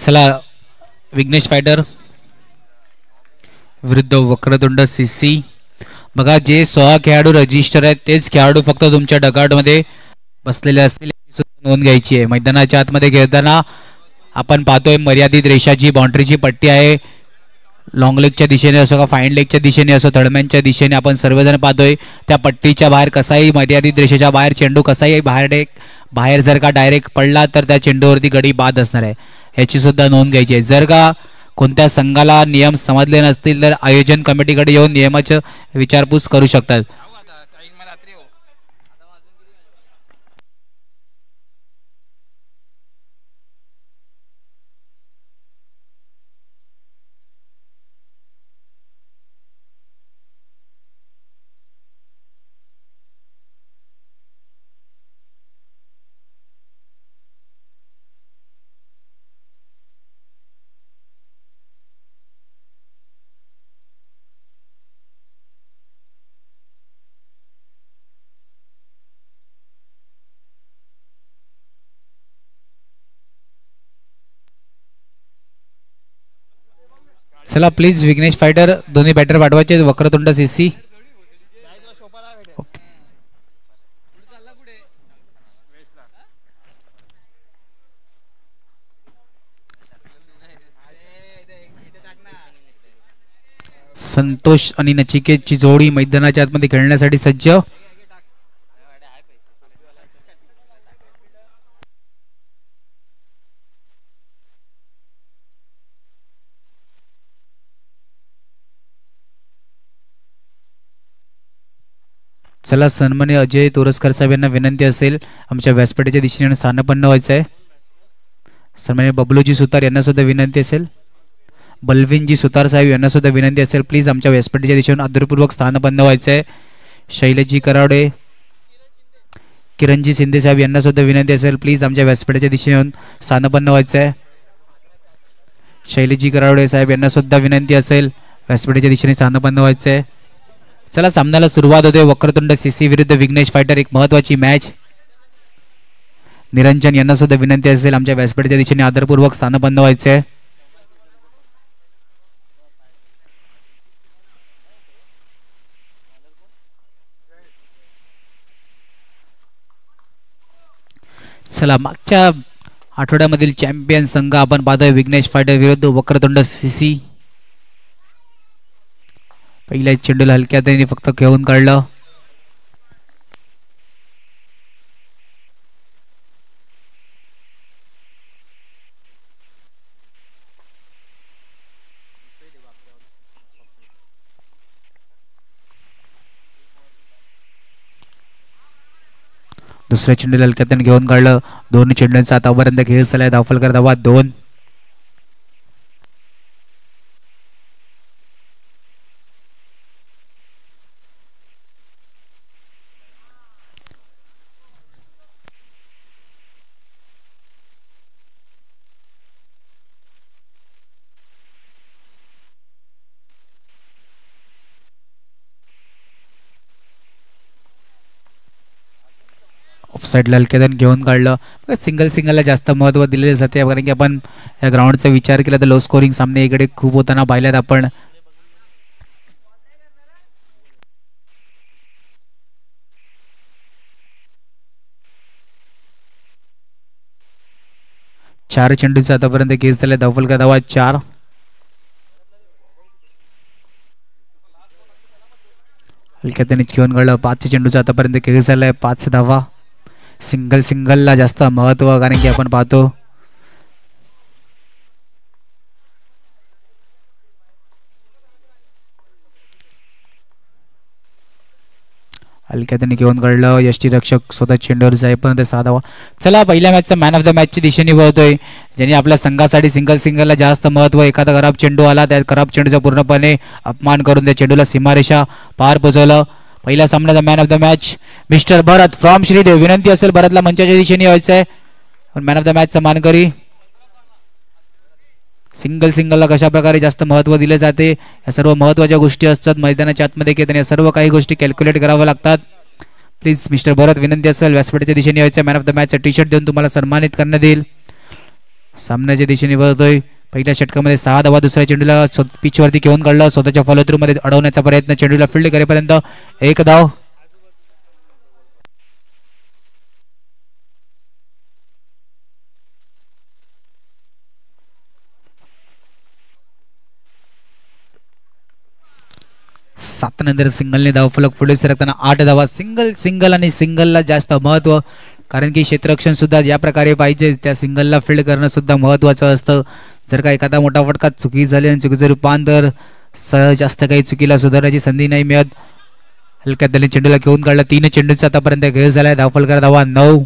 चला विघ्नेश फायटर विरुद्ध वक्रतुंड सीसी. बघा जे 16 खेळाडू रजिस्टर आहेत तेच खेळाडू फक्त तुमच्या डगआउटमध्ये बसलेले असतील याची नोंद घ्यायची आहे. मैदानाच्या आतमध्ये खेळताना आपण पाहतोय मर्यादित रेषाची बाउंड्रीची पट्टी आहे. लॉंग लेगच्या दिशेने असो का फाईन लेगच्या दिशेने असो थर्डमॅनच्या दिशेने आपण सर्वजण पाहतोय त्या पट्टीच्या बाहेर कसाही मर्यादित रेषेच्या बाहेर चेंडू कसाही बाहेर जर का डायरेक्ट पडला तर त्या चेंडूवरती गडी बाद असणार आहे याची सुद्धा नोंद घ्यायची आहे. जर का कोणत्या संघाला नियम समजले नसतील तर आयोजन कमिटीकडे येऊन नियमाचं विचारपूस करू शकतात. चला प्लीज विघ्नेश फायटर दोन्ही बॅटर पाठवायचे वक्रतुंड सीसी. संतोष आणि नचिकेतची जोडी मैदानाच्या आतमध्ये खेळण्यासाठी सज्ज. चला सन्मान्य अजय तोरसकर साहेब यांना विनंती असेल आमच्या व्यासपीठाच्या दिशेने स्थानापन्न व्हायचं आहे. सन्मान्य बबलूजी सुतार यांना सुद्धा विनंती असेल. बलविनजी सुतार साहेब यांना सुद्धा विनंती असेल प्लीज आमच्या व्यासपीठाच्या दिशेने आदरपूर्वक स्थानबंध व्हायचं आहे. शैलजी करावडे किरणजी शिंदे साहेब यांना सुद्धा विनंती असेल प्लीज आमच्या व्यासपीठाच्या दिशेने स्थानबंध व्हायचं आहे. शैलजी करावडे साहेब यांना सुद्धा विनंती असेल व्यासपीठाच्या दिशेने स्थानबंध व्हायचं आहे. चला सामन्याला सुरुवात होते. वक्रतुंड सीसी विरुद्ध विघ्नेश फायटर एक महत्वाची मॅच. निरंजन यांना सुद्धा विनंती असेल आमच्या व्यासपीठाच्या दिशेने आदरपूर्वक स्थानबंध व्हायचे आहे. चला मागच्या आठवड्यामधील चॅम्पियन संघ आपण पाहतोय विघ्नेश फायटर विरुद्ध वक्रतुंड सीसी. पहिल्या चेंडूला हलक्या त्यांनी फक्त खेळून काढलं. दुसऱ्या चेंडूला हलक्या त्यांनी घेऊन काढलं. दोन चेंडूंचा आतापर्यंत खेळ झालाय. धावफलकर धावा 2. ऑफसाईडला हलक्यात घेऊन काढलं. सिंगलला जास्त महत्त्व दिले जाते कारण की आपण या ग्राउंडचा विचार केला तर लो स्कोरिंग सामने इकडे खूप होताना पाहिल्यात आपण. चार चेंडूचा आतापर्यंत केस झाले. धावफलक धावा 4. हलक्यात त्यांनी घेऊन काढलं. 5 चेंडूचा आतापर्यंत केस झालाय. 5 धावा. सिंगलला जास्त महत्व कारण की आपण पाहतो हलक्यात घेऊन काढलं. यष्टीरक्षक स्वतः चेंडूवर जाईपर्यंत 6 धावा. चला पहिल्या मॅचचा मॅन ऑफ द मॅचची दिशेने वळतोय ज्यांनी आपल्या संघासाठी सिंगलला जास्त महत्व. एखादा खराब चेंडू आला त्या खराब चेंडूचा पूर्णपणे अपमान करून त्या चेंडूला सीमारेषा पार पोहोचवलं. पहिल्या सामन्याचा man of the match mister Bharat from Shridev. विनंती असेल भरतला मंचाच्या दिशेने यायचं आहे. मॅन ऑफ द मॅचचा मानकरी. सिंगलला कशा प्रकारे जास्त महत्व दिले जाते या सर्व महत्वाच्या गोष्टी असतात मैदानाच्या आतमध्ये घेताना या सर्व काही गोष्टी कॅल्क्युलेट कराव्या लागतात. प्लीज मिस्टर भरत विनंती असेल व्यासपीठाच्या दिशेने यायचं. मॅन ऑफ द मॅचचा टी शर्ट देऊन तुम्हाला सन्मानित करण्यात येईल. सामन्याच्या दिशेने वळतोय. पहिल्या षटकामध्ये 6 धावा, दुसऱ्या चेंडूला पिचवरती घेऊन काढलं, स्वतःच्या फॉलो थ्रू मध्ये अडवण्याचा प्रयत्न, चेंडूला फील्ड करेपर्यंत 1 धाव. सात नंतर सिंगलने धावफलक पुढे सरकताना 8 धावा. सिंगल आणि सिंगलला जास्त महत्व, कारण की क्षेत्ररक्षण सुद्धा ज्या प्रकारे पाहिजे त्या सिंगलला फील्ड करणं सुद्धा महत्वाचं असतं. जर का एखादा मोठा फटका चुकी झाली आणि चुकीचं रूपांतर जास्त काही चुकीला सुधारण्याची संधी नाही मिळत. हलक्यात त्याने चेंडूला घेऊन काढला. 3 चेंडूचा आतापर्यंत खेळ झालाय. धावफलक धावा 9.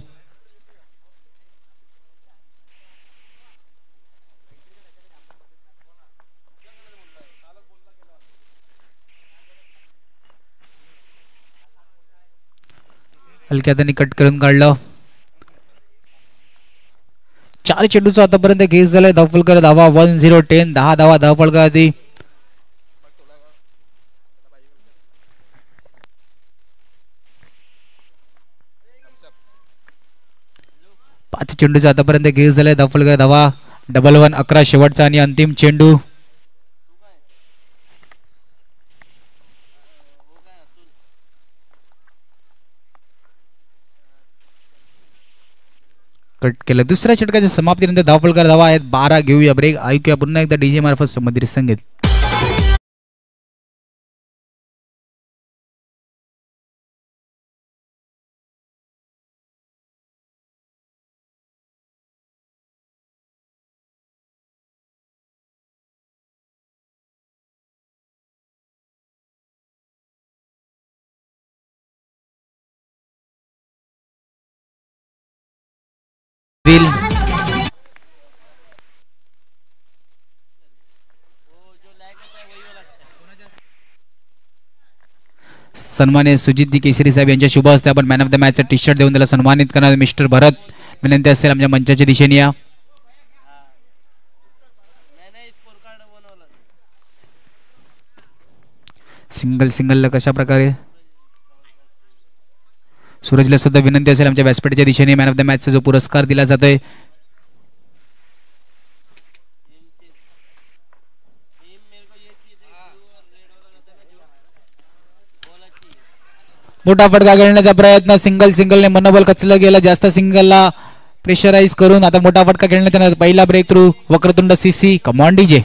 हलक्यात त्यांनी कट करून काढलं. 4 चेंडूचा आतापर्यंत खेळ झालाय. धावफलक धावा 1010. 10 धावा धावफलक आधी. 5 चेंडूचा आतापर्यंत खेळ झालाय. धावफलक धावा 11. 11 शेवटचा आणि अंतिम चेंडू. कट केलं. दुसऱ्या षटकाच्या समाप्तीनंतर धावफलक धावा आहेत 12. घेऊया ब्रेक. ऐकूया पुन्हा एकदा डीजे मार्फत संबंधित संगीत. सन्मान्य सुजित केसरी साहेब यांच्या शुभ हस्ते आपण मॅन ऑफ द मॅचचा टी शर्ट देऊन त्याला सन्मानित करणार. मिस्टर भरत, विनंती असेल आमच्या मंचाच्या दिशेने या. सिंगलला कशा प्रकारे सूरजला सुद्धा विनंती असेल आमच्या व्यासपीठाच्या दिशेने मॅन ऑफ द मॅचचा जो पुरस्कार दिला जातोय. मोठा फटका खेळण्याचा प्रयत्न. सिंगलने मनोबल कचलं गेलं. जास्त सिंगलला प्रेशराईज करून आता मोठा फटका खेळण्याचा पहिला break through. Vakratunda CC. Come on DJ.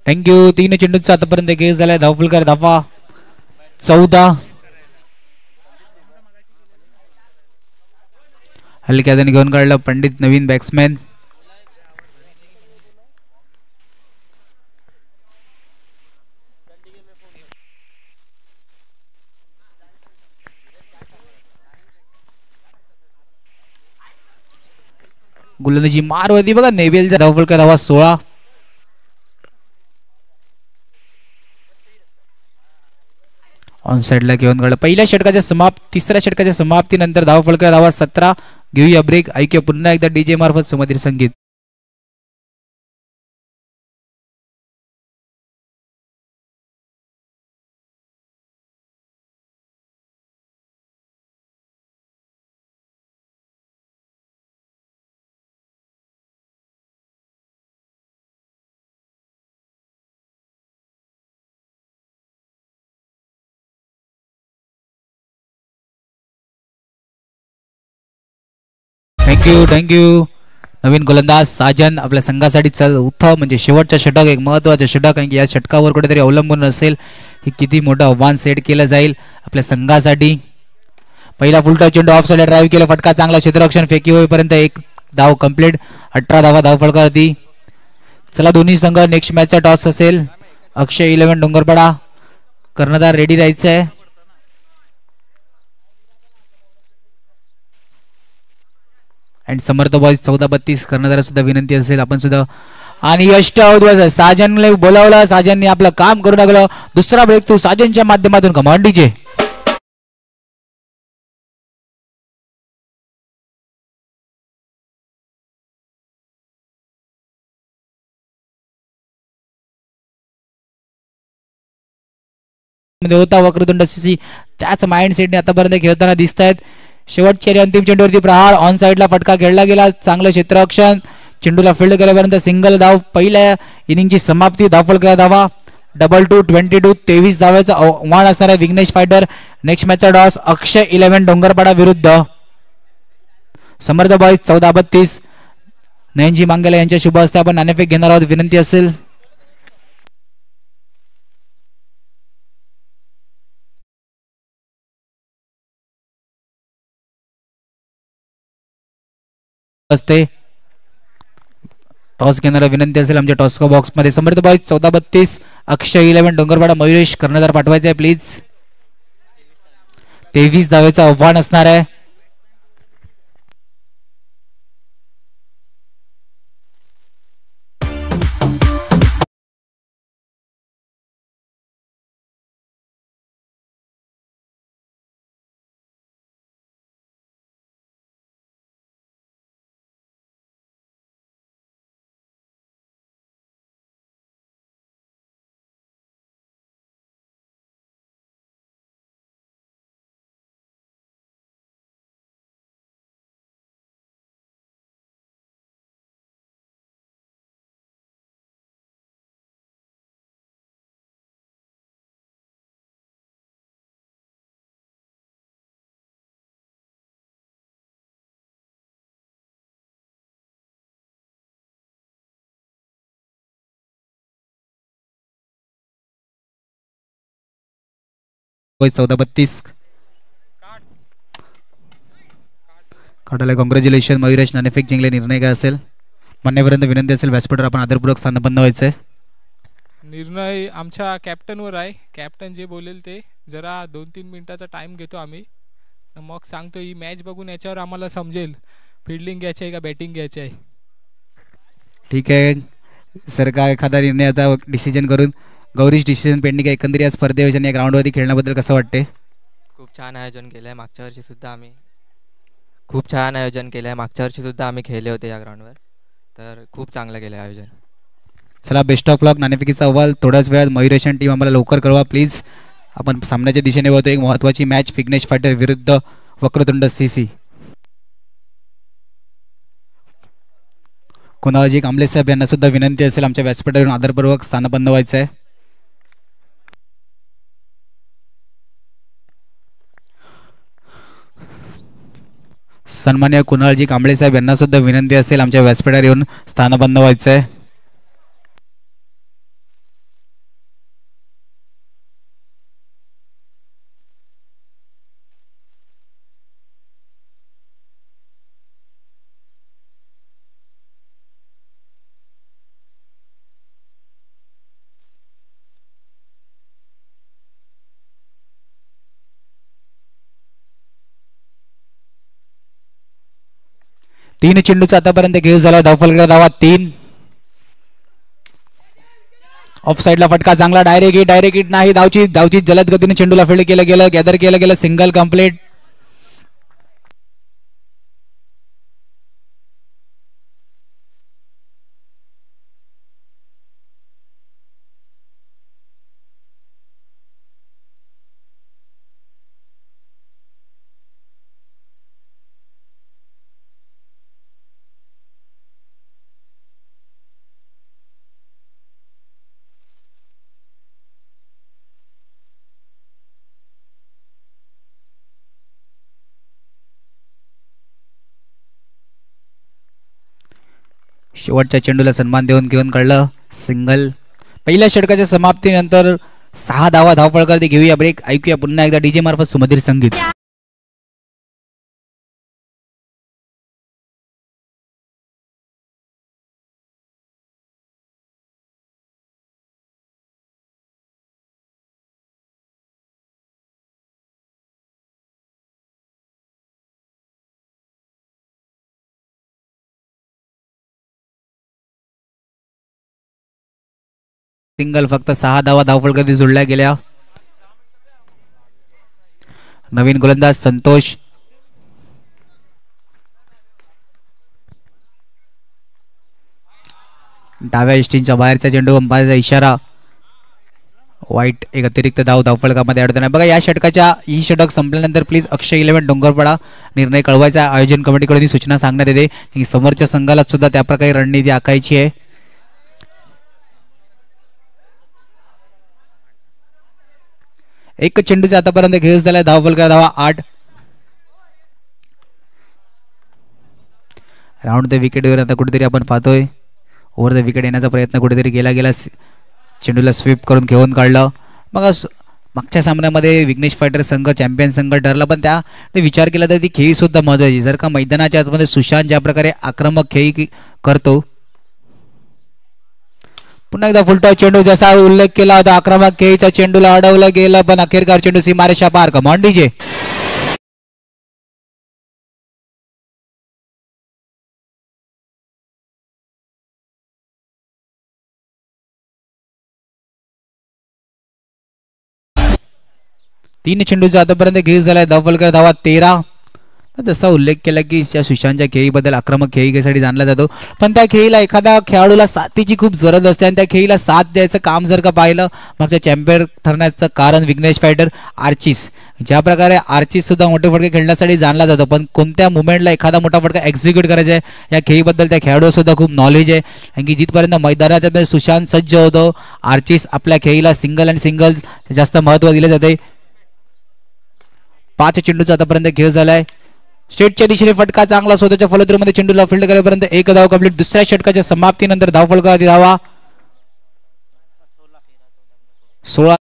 Thank you. 3 चेंडूचा आतापर्यंत खेळ झालाय. धावफलक धावा 14. हलक्याने घेऊन काढलं पंडित, नवीन बॅट्समॅन. गोलंदाजी मारवती बघा. नेव्हिलचा धावफलक धावा 16. ऑन साइडला घेऊन काढलं. पहिल्या षटकाच्या तिसऱ्या षटकाच्या समाप्तीनंतर धावफलक धावा 17. घेऊया ब्रेक. ऐकूया पुन्हा एकदा डीजे मार्फत सुमधुर संगीत. थँक्यू. नवीन गोलंदाज साजन आपल्या संघासाठी म्हणजे शेवटचा षटक, एक महत्वाचा षटक आहे की या षटकावर कुठेतरी अवलंबून असेल की किती मोठं आव्हान सेट केलं जाईल आपल्या संघासाठी. पहिला फुलटॉस चेंडू ऑफ साइड ड्राईव्ह केला. फटका चांगला. क्षेत्ररक्षण फेकी होईपर्यंत 1 धाव कंप्लीट. 18 धावा धावफलकावरती. चला दोन्ही संघ नेक्स्ट मॅचचा टॉस असेल. अक्षय 11 डोंगरपाडा. कर्णधार रेडी राहायचं आहे. अँड समर्थ बॉयज 14-32 कर्णधार सुद्धा विनंती असेल आपण सुद्धा. आणि यश साजनने बोलावलं. साजनने आपलं काम करू लागलं. दुसरा ब्रेक थ्रू साजनच्या माध्यमातून. Command DJ. मध्ये होता वक्रतुंड सीसी त्याच माइंड सेटने आतापर्यंत खेळताना दिसत आहेत. शेवटच्या अंतिम चेंडूवरती प्रहार ऑन साइडला फटका खेळला गेला. चांगलं क्षेत्ररक्षण चेंडूला फील्ड केल्यापर्यंत सिंगल धाव. पहिल्या इनिंगची समाप्ती धावफलक धावा डबल 22 23 धावांचं आव्हान असणार आहे विघ्नेश फायटर. नेक्स्ट मॅचचा टॉस अक्षय 11 डोंगरपाडा विरुद्ध समर्थ बॉईज 14-32. नयनजी मांगेला यांच्या शुभ हस्ते आपण नाणेफेक घेणार आहोत. विनंती असेल असते टॉस घेणारा विनंती असेल आमच्या टॉस्को बॉक्स मध्ये. समर्थ बॉईज 14-32 अक्षय 11 डोंगरपाडा मयुरेश कर्णधार पाठवायचा आहे प्लीज. 23 धावेचं आव्हान असणार आहे. बॉईज 14-32 काढायला कॉंग्रॅच्युलेशन. मयुरेश नाणेफेक जिंकले. निर्णय काय असेल मान्यवरांना विनंती असेल व्यासपीठावर आपण आदरपूर्वक स्थानबद्ध व्हायचं आहे. निर्णय आमच्या कॅप्टनवर आहे. कॅप्टन जे बोलेल ते. जरा 2-3 मिनिटाचा टाइम घेतो आम्ही मग सांगतो. ही मॅच बघून याच्यावर आम्हाला समजेल फिल्डिंग घ्यायची आहे का बॅटिंग घ्यायची आहे. ठीक आहे सर. काय एखादा निर्णय आता डिसिजन करून गौरीश डिसिजन पेंडिंग आहे. एकंदरीत या स्पर्धेविषयी या ग्राउंडवरती खेळण्याबद्दल कसं वाटते? खूप छान आयोजन केलं आहे. मागच्या वर्षी सुद्धा आम्ही खूप छान आयोजन केलं आहे. मागच्या वर्षी सुद्धा आम्ही खेळले होते या ग्राउंडवर. तर खूप चांगलं केलं आहे आयोजन. चला बेस्ट ऑफ लक. नाणेफेकीचा अहवाल थोड्याच वेळात मयुरेशन टीम आम्हाला लवकर कळवा प्लीज. आपण सामन्याच्या दिशेने होतो. एक महत्त्वाची मॅच विघ्नेश फायटर विरुद्ध वक्रतुंड सीसी. कुणालजी कांबळे साहेब यांना सुद्धा विनंती असेल आमच्या व्यासपीठावरून आदरपूर्वक स्थानबद्ध व्हायचं आहे. सन्मान्य कुणालजी कांबळे साहेब यांना सुद्धा विनंती असेल आमच्या व्यासपीठावर येऊन स्थानबद्ध व्हायचं आहे. तीन चेंडूचा आतापर्यंत खेळ झाला. धावफलक धावा 3. ऑफ साइडला फटका चांगला. डायरेक्ट हिट नाही. धावची जलद गतीने चेंडूला फील्ड केलं गेलं. गॅदर केलं गेलं. Single complete. शेवटच्या चेंडूला सन्मान देऊन घेऊन काढलं सिंगल. पहिल्या षटकाच्या समाप्तीनंतर 6 धावा धावफलकावरती घेऊया ब्रेक. ऐकूया पुन्हा एकदा डीजे मार्फत सुमधीर संगीत. सिंगल फक्त 6 धावा धावफलकावरती जोडल्या गेल्या. नवीन गोलंदाज संतोष. डाव्या इष्टींच्या बाहेरचा चेंडू अंपायरचा इशारा. वाईट एक अतिरिक्त धावफलकामध्ये अडचण आहे. बघा या षटकाच्या ही षटक संपल्यानंतर प्लीज अक्षय 11 डोंगरपाडा निर्णय कळवायचा. आयोजन कमिटीकडून ही सूचना सांगण्यात येते की समोरच्या संघाला सुद्धा त्याप्रकारे रणनीती आखायची आहे. एक चेंडूचा आतापर्यंत खेळ झाला. धावफलका धावा 8. राऊंड द विकेटवर आता कुठेतरी आपण पाहतोय ओव्हर द विकेट येण्याचा प्रयत्न कुठेतरी गेला. चेंडूला स्वीप करून घेऊन काढलं. मग मागच्या सामन्यामध्ये विघ्नेश फायटर संघ चॅम्पियन संघ ठरला, पण त्या विचार केला तर ती खेळी सुद्धा महत्वाची. जर का मैदानाच्या आतमध्ये सुशांत ज्या प्रकारे आक्रमक खेळी करतो, पुन्हा एकदा फुलटॉस चेंडू जसा उल्लेख केला होता आक्रमक खेळीचा चेंडूला अडवलं गेलं, पण अखेरकार चेंडू सीमारेषा पार. Come on DJ. तीन चेंडूचा आतापर्यंत खेळ झालाय. धावफलका धावा 13. जसा उल्लेख केला की त्या सुशांतच्या खेळीबद्दल आक्रमक खेळीसाठी जाणला जातो, पण त्या खेळीला एखाद्या खेळाडूला साथीची खूप गरज असते आणि त्या खेळीला साथ द्यायचं काम जर का पाहिलं मागच्या चॅम्पियन ठरण्याचं कारण विघ्नेश फायटर आर्चिस. ज्या प्रकारे आर्चिस सुद्धा मोठे फटके खेळण्यासाठी जाणला जातो, पण कोणत्या मुवमेंटला एखादा मोठा फटका एक्झिक्यूट करायचा आहे या खेळीबद्दल त्या खेळाडूला सुद्धा खूप नॉलेज आहे. कारण की जिथपर्यंत मैदानाच्या सुशांत सज्ज होतो, आर्चिस आपल्या खेळीला सिंगल आणि सिंगल जास्त महत्त्व दिले जाते. 5 चेंडूचा आतापर्यंत खेळ झालाय. स्ट्रेटच्या दिशेने फटका चांगला स्वतःच्या फलंदाजीमध्ये चेंडूला फील्ड करेपर्यंत एक धाव कंप्लीट. दुसऱ्या षटकाच्या समाप्तीनंतर धावफलका धावा 16.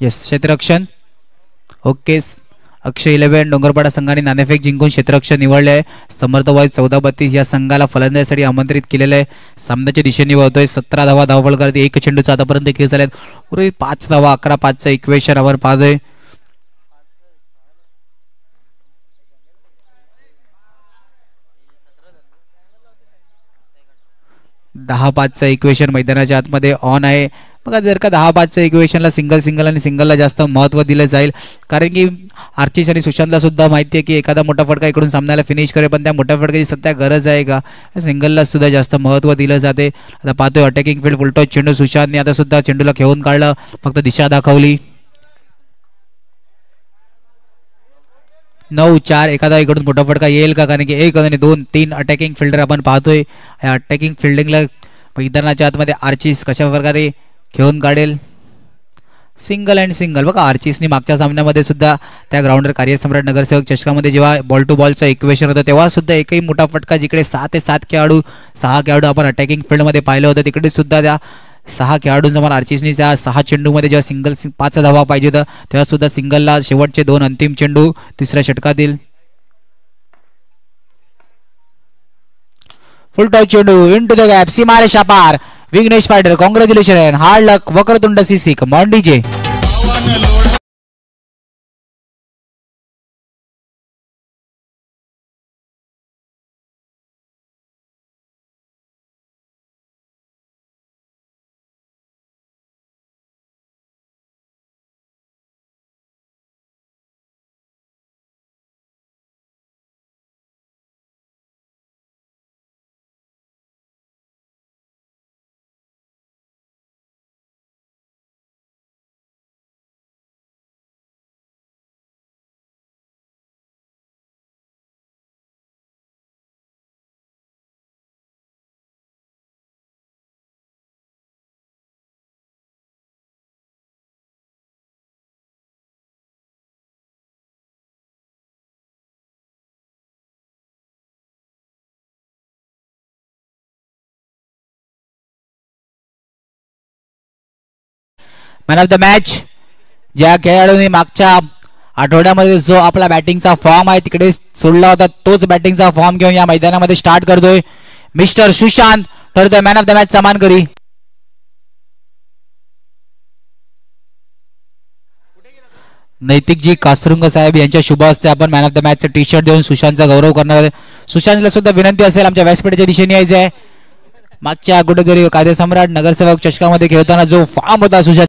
येस, क्षेत्ररक्षण ओके. अक्षय 11 डोंगरपाडा संघाने नाणेफेक जिंकून क्षेत्ररक्षण निवडले आहे. समर्थ वाईज 14-32 या संघाला फलंदाजीसाठी आमंत्रित केलेलं आहे. सामन्याच्या दिशेने वळतोय. 17 धावा धावफलका. एक चेंडूचा आतापर्यंत खेळ झालेत. उर्वरित 5 धावा. 11-5चं इक्वेशन आपण पाहतोय. दहा 5चं इक्वेशन मैदानाच्या आतमध्ये ऑन आहे. बघा जर का 10-5च्या इक्वेशनला सिंगल आणि सिंगलला जास्त महत्त्व दिलं जाईल, कारण की आर्चिस आणि सुशांतला सुद्धा माहिती आहे की एखादा मोठा फटका इकडून सामन्याला फिनिश करेल, पण त्या मोठ्या फटक्याची सध्या गरज आहे का, सिंगलला सुद्धा जास्त महत्त्व दिलं जाते. आता पाहतोय अटॅकिंग फील्ड फुलटॉस चेंडू सुशांतने आता सुद्धा चेंडूला खेळून काढलं, फक्त दिशा दाखवली. 9-4 एखादा इकडून मोठा फटका येईल का, कारण की 1 आणि 2 3 अटॅकिंग फिल्डर आपण पाहतोय. या अटॅकिंग फिल्डिंगला मैदानाच्या आतमध्ये आर्चिस कशा प्रकारे खेळून काढेल. Single and single. बघा आर्चिसने मागच्या सामन्यामध्ये सुद्धा त्या ग्राउंडवर कार्यसम्राट नगरसेवक चषकामध्ये जेव्हा बॉल टू बॉलचं इक्वेशन होतं तेव्हा सुद्धा एकही मोठा फटका जिकडे 6 खेळाडू आपण अटॅकिंग फील्डमध्ये पाहिलं होतं, तिकडे सुद्धा त्या 6 खेळाडूंचा मला आर्चिसने त्या 6 चेंडूमध्ये जेव्हा सिंगल 5 धावा पाहिजे होतं तेव्हा सुद्धा सिंगलला शेवटचे 2 अंतिम चेंडू तिसऱ्या षटकातील. फुल टॉस चेंडू इनटू द गॅप, सीमारेषा पार. Vighnesh fighter congratulation, hard luck. Vakratund CC. Come on DJ. Man of the match ज्या खेळाडूने मागच्या आठवड्यामध्ये जो आपला बॅटिंगचा फॉर्म आहे तिकडे सोडला होता तोच बॅटिंगचा फॉर्म घेऊन या मैदानामध्ये स्टार्ट करतोय. मिस्टर सुशांत ठरतोय मॅन ऑफ द मॅच समान करी. नैतिकजी कासरुंग साहेब यांच्या शुभ हस्ते आपण मॅन ऑफ द मॅचचा टी शर्ट देऊन सुशांतचा गौरव करणार. सुशांतला सुद्धा विनंती असेल आमच्या व्यासपीठाच्या दिशेने यायचं आहे. मागच्या कुठेतरी कायदे सम्राट नगरसेवक चषकामध्ये खेळताना जो फॉर्म होता सुशांत